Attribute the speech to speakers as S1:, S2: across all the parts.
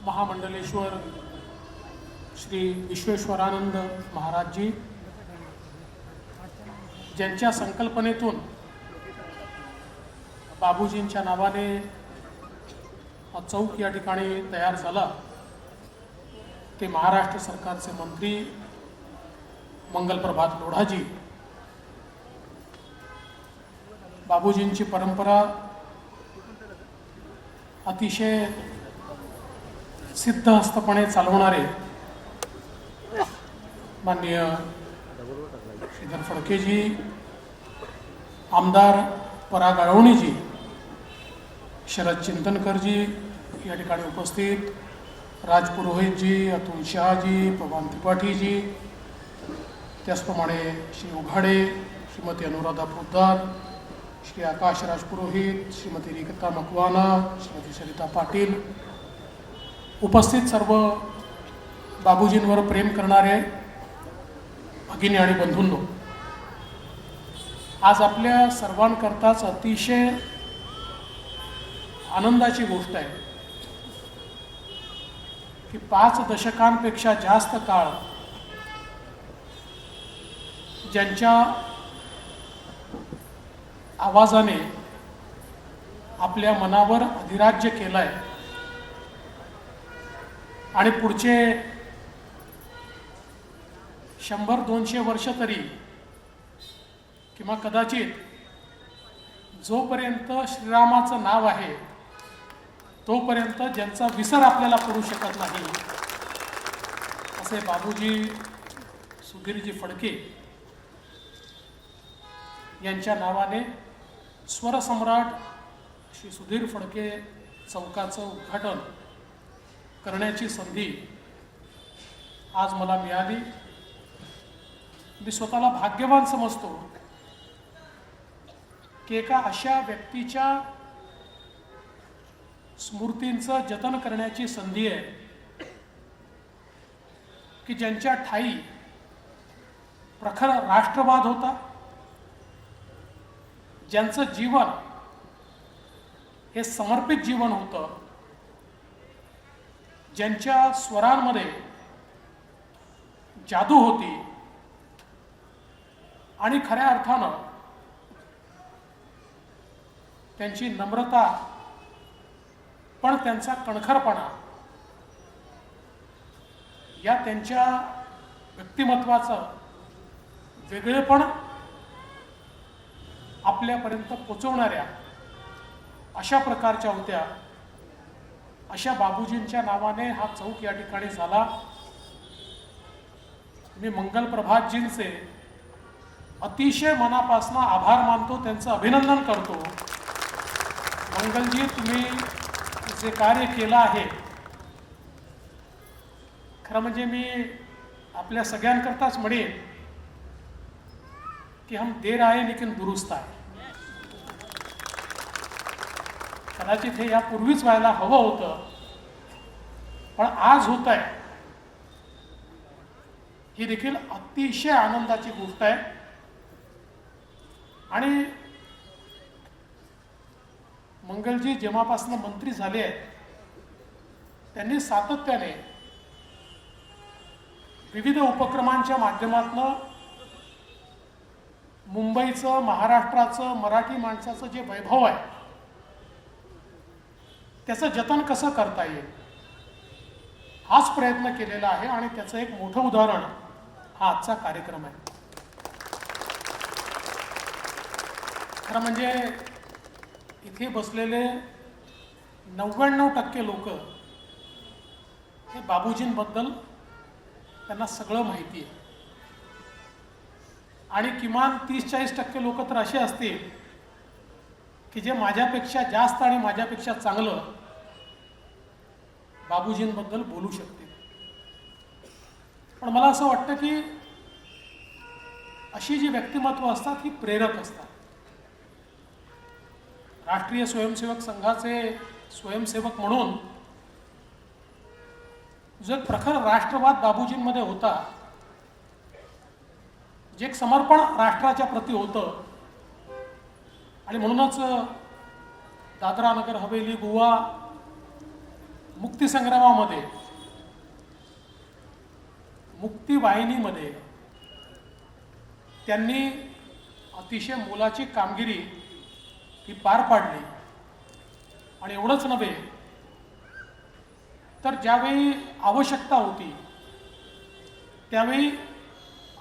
S1: महामंडलेश्वर श्री विश्वेश्वरानंद महाराजजी ज्यांच्या संकल्पनेतून बाबूजींच्या नावाने हा चौक या ठिकाणी तयार झाला ते महाराष्ट्र सरकारचे मंत्री मंगलप्रभात लोढाजी। बाबूजींची परंपरा अतिशय सिद्धहस्तपणे चालवणारे माननीय श्रीधर फडकेजी, आमदार पराग अळवणीजी, शरद चिंतनकरजी या ठिकाणी उपस्थित, राज पुरोहितजी, अतुल शहाजी, पवन त्रिपाठीजी, त्याचप्रमाणे श्री उघाडे, श्रीमती अनुराधा पोद्दार, श्री आकाश राजपुरोहित, श्रीमती रिकता मकवाना, श्रीमती सरिता पाटील, उपस्थित सर्व बाबूजींवर प्रेम करणारे भगिनी आणि बंधूंनो, आज आपल्या सर्वांकरताच अतिशय आनंदाची गोष्ट आहे की 5 दशकांपेक्षा जास्त काळ ज्यांच्या आवाजाने आपल्या मनावर अधिराज्य केलंय आणि पुढचे 100-200 वर्ष तरी किंवा कदाचित जोपर्यंत श्रीरामाचं नाव आहे तोपर्यंत ज्यांचा विसर आपल्याला पडू शकत नाही असे बाबूजी सुधीरजी फडके यांच्या नावाने स्वरसम्राट श्री सुधीर फडके चौकाचं उद्घाटन करण्याची संधी आज मला मिळाली। मी स्वतःला भाग्यवान समजतो की एका अशा व्यक्तीच्या स्मृतींचं जतन करण्याची संधी आहे की ज्यांच्या ठायी प्रखर राष्ट्रवाद होता, ज्यांचं जीवन हे समर्पित जीवन होतं, ज्यांच्या स्वरांमध्ये जादू होती आणि खऱ्या अर्थानं त्यांची नम्रता पण त्यांचा कणखरपणा या त्यांच्या व्यक्तिमत्वाचं वेगळेपण आपल्यापर्यंत पोचवणाऱ्या अशा प्रकारच्या होत्या। अशा बाबूजींच्या नावाने हा चौक या ठिकाणी झाला। मी मंगलप्रभातजींचे अतिशय मनापासून आभार मानतो, त्यांचं अभिनंदन करतो। मंगलजी, तुम्ही जे कार्य केलं आहे खरं म्हणजे मी आपल्या सगळ्यांकरताच म्हणेन कि हम देर आए लेकिन दुरुस्त आए। कदाचित हे यापूर्वीच व्हायला हवं होतं, पण आज होत आहे ही देखील अतिशय आनंदाची गोष्ट आहे। आणि मंगलजी जेव्हापासून मंत्री झाले आहेत त्यांनी सातत्याने विविध उपक्रमांच्या माध्यमातून मुंबईचं, महाराष्ट्राचं, मराठी माणसाचं जे वैभव आहे त्याचं जतन कसं करता येईल हाच प्रयत्न केलेला आहे आणि त्याचं एक मोठं उदाहरण हा आजचा कार्यक्रम आहे। खरं म्हणजे इथे बसलेले 99% लोक हे बाबूजींबद्दल त्यांना सगळं माहिती आहे आणि किमान 30-40% लोक तर असे असतील की जे माझ्यापेक्षा जास्त आणि माझ्यापेक्षा चांगलं बाबूजींबद्दल बोलू शकतील। पण मला असं वाटतं की अशी जी व्यक्तिमत्व असतात ही प्रेरक असतात। राष्ट्रीय स्वयंसेवक संघाचे स्वयंसेवक म्हणून जो एक प्रखर राष्ट्रवाद बाबूजींमध्ये होता, जे एक समर्पण राष्ट्राच्या प्रती होतं आणि म्हणूनच दादरा नगर हवेली, गोवा मुक्तीसंग्रामामध्ये, मुक्तीवाहिनीमध्ये त्यांनी अतिशय मोलाची कामगिरी ही पार पाडली. आणि एवढंच नव्हे तर ज्यावेळी आवश्यकता होती त्यावेळी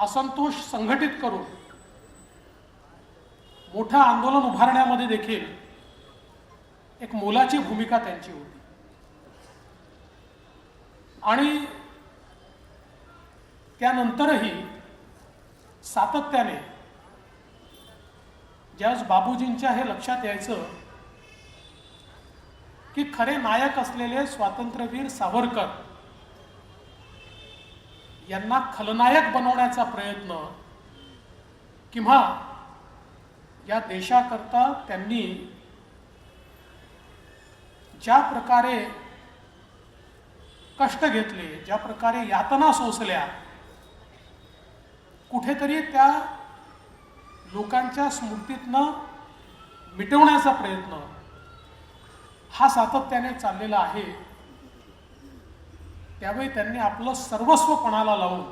S1: असंतोष संघटित करून मोठं आंदोलन उभारण्यामध्ये देखील एक मोलाची भूमिका त्यांची होती. आणि त्यानंतरही सातत्याने ज्यावेळेस बाबूजींच्या हे लक्षात यायचं की खरे नायक असलेले स्वातंत्र्यवीर सावरकर यांना खलनायक बनवण्याचा प्रयत्न किंवा या देशाकरता त्यांनी ज्या प्रकारे कष्ट घेतले, ज्या प्रकारे यातना सोसल्या, कुठेतरी त्या लोकांच्या स्मृतीतनं मिटवण्याचा प्रयत्न हा सातत्याने चाललेला आहे. त्यावेळी त्यांनी आपलं सर्वस्व पणाला लावून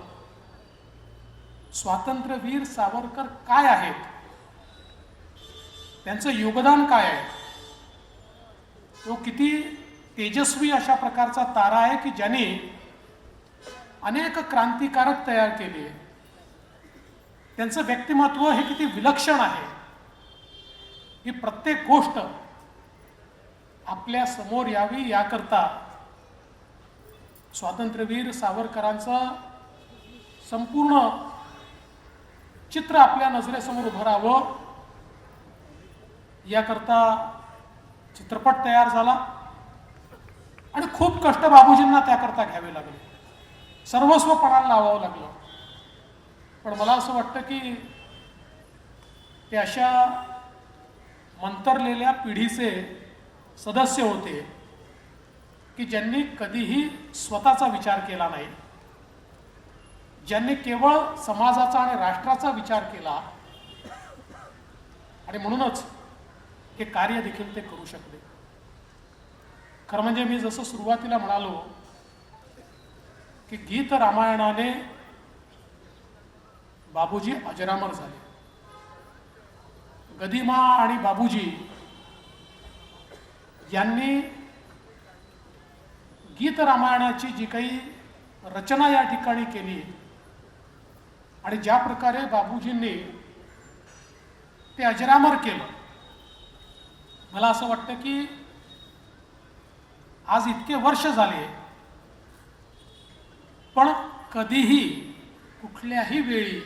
S1: स्वातंत्र्यवीर सावरकर काय आहेत, त्यांचं योगदान काय आहे, तो किती तेजस्वी अशा प्रकारचा तारा आहे की ज्याने अनेक क्रांतिकारक तयार केले, त्यांचं व्यक्तिमत्व हे किती विलक्षण आहे, ही प्रत्येक गोष्ट आपल्या समोर यावी याकरता स्वातंत्र्यवीर सावरकरांचं संपूर्ण चित्र आपल्या नजरेसमोर उभं राहावं याकरता चित्रपट तयार झाला. आणि खूप कष्ट बाबूजींना त्याकरता घ्यावे लागले, सर्वस्व पणाला लावावं लागलं. पण मला असं वाटतं की ते अशा मंतरलेल्या पिढीचे सदस्य होते की ज्यांनी कधीही स्वतःचा विचार केला नाही, ज्यांनी केवळ समाजाचा आणि राष्ट्राचा विचार केला. आणि म्हणूनच हे कार्य देखील ते करू शकले. खरं म्हणजे मी जसं सुरुवातीला म्हणालो की गीत रामायणाने बाबूजी अजरामर झाले. गदिमा आणि बाबूजी यांनी गीत रामायणाची जी काही रचना या ठिकाणी केली आणि ज्या प्रकारे बाबूजींनी ते अजरामर केलं, मला असं वाटतं की आज इतके वर्ष झाले पण कधीही कुठल्याही वेळी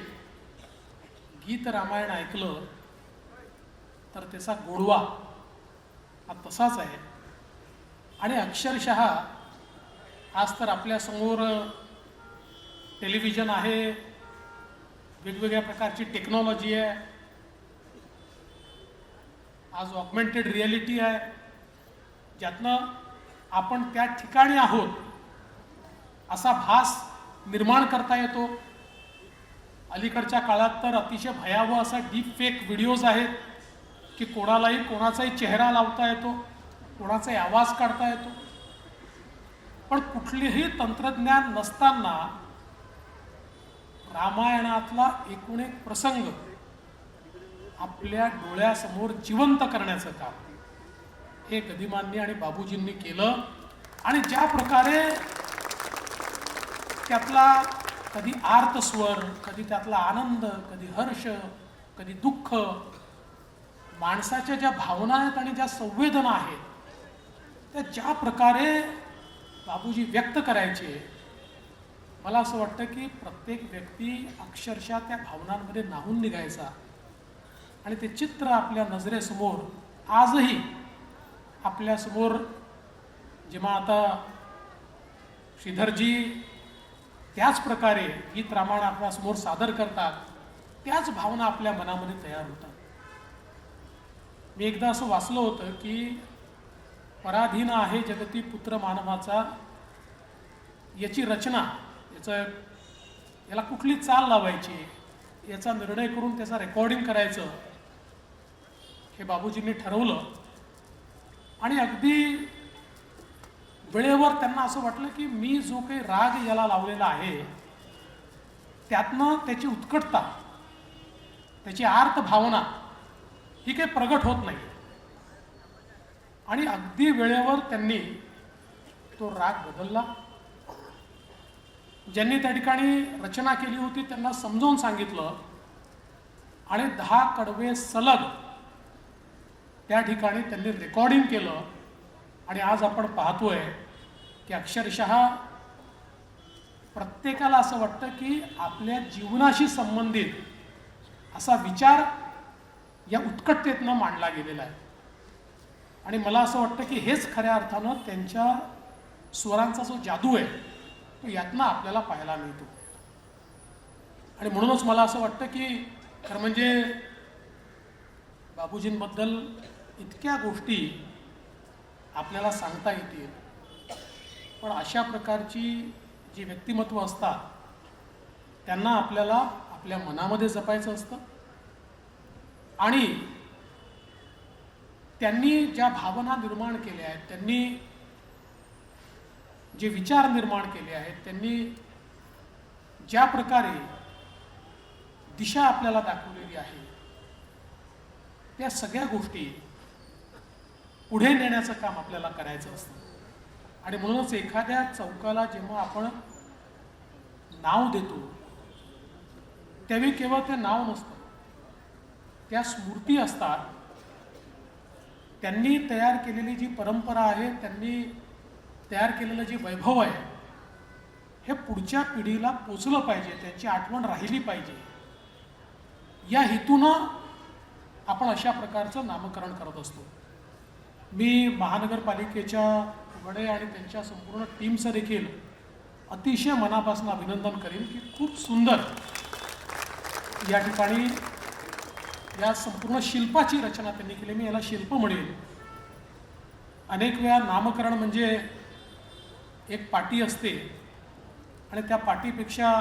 S1: गीत रामायण ऐकलं तर त्याचा गोडवा हा तसाच आहे. आणि अक्षरशः आज तर आपल्यासमोर टेलिव्हिजन आहे, वेगवेगळ्या प्रकारची टेक्नॉलॉजी आहे, आज ऑगमेंटेड रियालिटी आहे, ज्यातनं आपण त्या ठिकाणी आहोत असा भास निर्माण करता येतो. अलीकडच्या काळात तर अतिशय भयावह असा डीप फेक व्हिडिओज आहेत की कोणालाही कोणाचाही चेहरा लावता येतो, कोणाचाही आवाज काढता येतो. पण कुठलेही तंत्रज्ञान नसताना रामायणातला एकूण एक प्रसंग आपल्या डोळ्यासमोर जिवंत करण्याचं काम हे गदिमांनी आणि बाबूजींनी केलं. आणि ज्या प्रकारे त्यातला कधी आर्त स्वर, कधी त्यातला आनंद, कधी हर्ष, कधी दुःख, माणसाच्या ज्या भावना आहेत आणि ज्या संवेदना आहेत त्या ज्या प्रकारे बाबूजी व्यक्त करायचे, मला असं वाटतं की प्रत्येक व्यक्ती अक्षरशः त्या भावनांमध्ये न्हावून निघायचा. आणि ते चित्र आपल्या नजरेसमोर आजही आपल्यासमोर जेव्हा आता श्रीधरजी त्याच प्रकारे गीत रामायण आपल्यासमोर सादर करतात, त्याच भावना आपल्या मनामध्ये तयार होतात. मी एकदा असं वाचलं होतं की पराधीन आहे जगती पुत्र मानवाचा, याची रचना, याला कुठली चाल लावायची याचा निर्णय करून त्याचा रेकॉर्डिंग करायचं हे बाबूजींनी ठरवलं. आणि अगदी वेळेवर त्यांना असं वाटलं की मी जो काही राग याला लावलेला आहे त्यातनं त्याची उत्कटता, त्याची आर्त भावना ही काही प्रगट होत नाही, आणि अगदी वेळेवर त्यांनी तो राग बदलला. ज्यांनी त्या ठिकाणी रचना केली होती त्यांना समजावून सांगितलं आणि 10 कडवे सलग त्या ठिकाणी त्यांनी रेकॉर्डिंग केलं. आणि आज आपण पाहतोय की अक्षरशः प्रत्येकाला असं वाटतं की आपल्या जीवनाशी संबंधित असा विचार या उत्कटतेतनं मांडला गेलेला आहे. आणि मला असं वाटतं की हेच खऱ्या अर्थानं त्यांच्या स्वरांचा जो जादू आहे तो यातनं आपल्याला पाहायला मिळतो. आणि म्हणूनच मला असं वाटतं की खरं म्हणजे बाबूजींबद्दल इतक्या गोष्टी आपल्याला सांगता येतील, पण अशा प्रकारची जी व्यक्तिमत्व असतात त्यांना आपल्याला आपल्या मनामध्ये जपायचं असतं. आणि त्यांनी ज्या भावना निर्माण केल्या आहेत, त्यांनी जे विचार निर्माण केले आहेत, त्यांनी ज्या प्रकारे दिशा आपल्याला दाखवलेली आहे, त्या सगळ्या गोष्टी पुढे नेण्याचं काम आपल्याला करायचं असतं. आणि म्हणूनच एखाद्या चौकाला जेव्हा आपण नाव देतो त्यावेळी केवळ ते नाव नसतं, त्या स्मृती असतात. त्यांनी तयार केलेली जी परंपरा आहे, त्यांनी तयार केलेलं जे वैभव आहे, हे पुढच्या पिढीला पोचलं पाहिजे, त्यांची आठवण राहिली पाहिजे, या हेतूनं आपण अशा प्रकारचं नामकरण करत असतो. मी महानगरपालिकेच्या वडे आणि त्यांच्या संपूर्ण टीमचं देखील अतिशय मनापासून अभिनंदन करेन की खूप सुंदर या ठिकाणी या संपूर्ण शिल्पाची रचना त्यांनी केली. मी याला शिल्प म्हणेन. अनेक वेळा नामकरण म्हणजे एक पाटी असते आणि त्या पाटीपेक्षा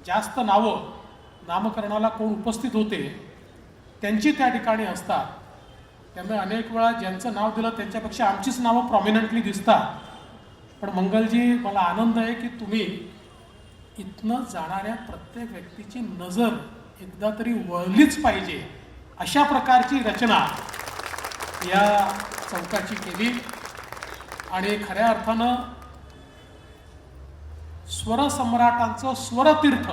S1: जास्त नावं नामकरणाला कोण उपस्थित होते त्यांची त्या ठिकाणी असतात. त्यामुळे अनेक वेळा ज्यांचं नाव दिलं त्यांच्यापेक्षा आमचीच नावं प्रॉमिनंटली दिसतात. पण मंगलजी, मला आनंद आहे की तुम्ही इथनं जाणाऱ्या प्रत्येक व्यक्तीची नजर एकदा तरी वळलीच पाहिजे अशा प्रकारची रचना या चौकाची केली. आणि खऱ्या अर्थानं स्वरसम्राटांचं स्वरतीर्थ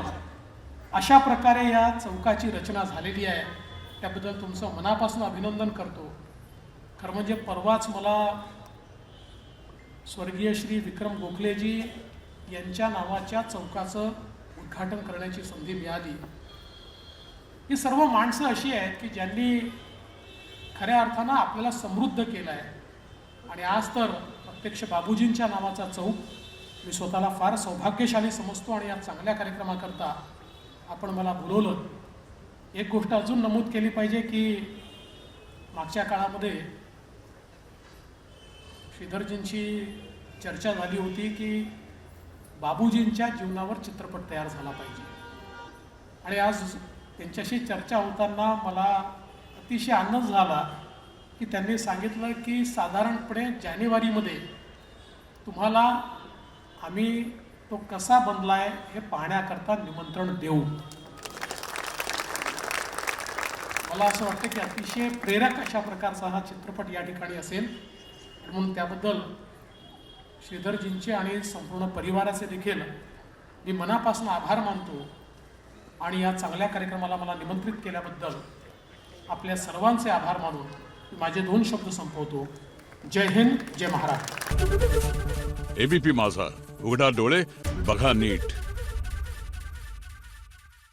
S1: अशा प्रकारे या चौकाची रचना झालेली आहे. त्याबद्दल तुमचं मनापासून अभिनंदन करतो. खरं म्हणजे परवाच मला स्वर्गीय श्री विक्रम गोखलेजी यांच्या नावाच्या चौकाचं उद्घाटन करण्याची संधी मिळाली. ही सर्व माणसं अशी आहेत की ज्यांनी खऱ्या अर्थानं आपल्याला समृद्ध केलं आहे. आणि आज तर प्रत्यक्ष बाबूजींच्या नावाचा चौक मी स्वतःला फार सौभाग्यशाली समजतो. आणि या चांगल्या कार्यक्रमाकरता आपण मला बोलवलं. एक गोष्ट अजून नमूद केली पाहिजे की मागच्या काळामध्ये श्रीधरजींची चर्चा झाली होती की बाबूजींच्या जीवनावर चित्रपट तयार झाला पाहिजे. आणि आज त्यांच्याशी चर्चा होताना मला अतिशय आनंद झाला की त्यांनी सांगितलं की साधारणपणे जानेवारीमध्ये तुम्हाला आम्ही तो कसा बनलाय हे पाहण्याकरता निमंत्रण देऊ. मला असं वाटतं की अतिशय प्रेरक अशा प्रकारचा हा चित्रपट या ठिकाणी असेल. म्हणून त्याबद्दल श्रीधरजींचे आणि संपूर्ण परिवाराचे देखील मी मनापासून आभार मानतो. आणि या चांगल्या कार्यक्रमाला मला निमंत्रित केल्याबद्दल आपल्या सर्वांचे आभार मानून माझे 2 शब्द संपवतो. जय हिंद, जय महाराष्ट्र.
S2: एबीपी माझा, उघडा डोळे बघा नीट.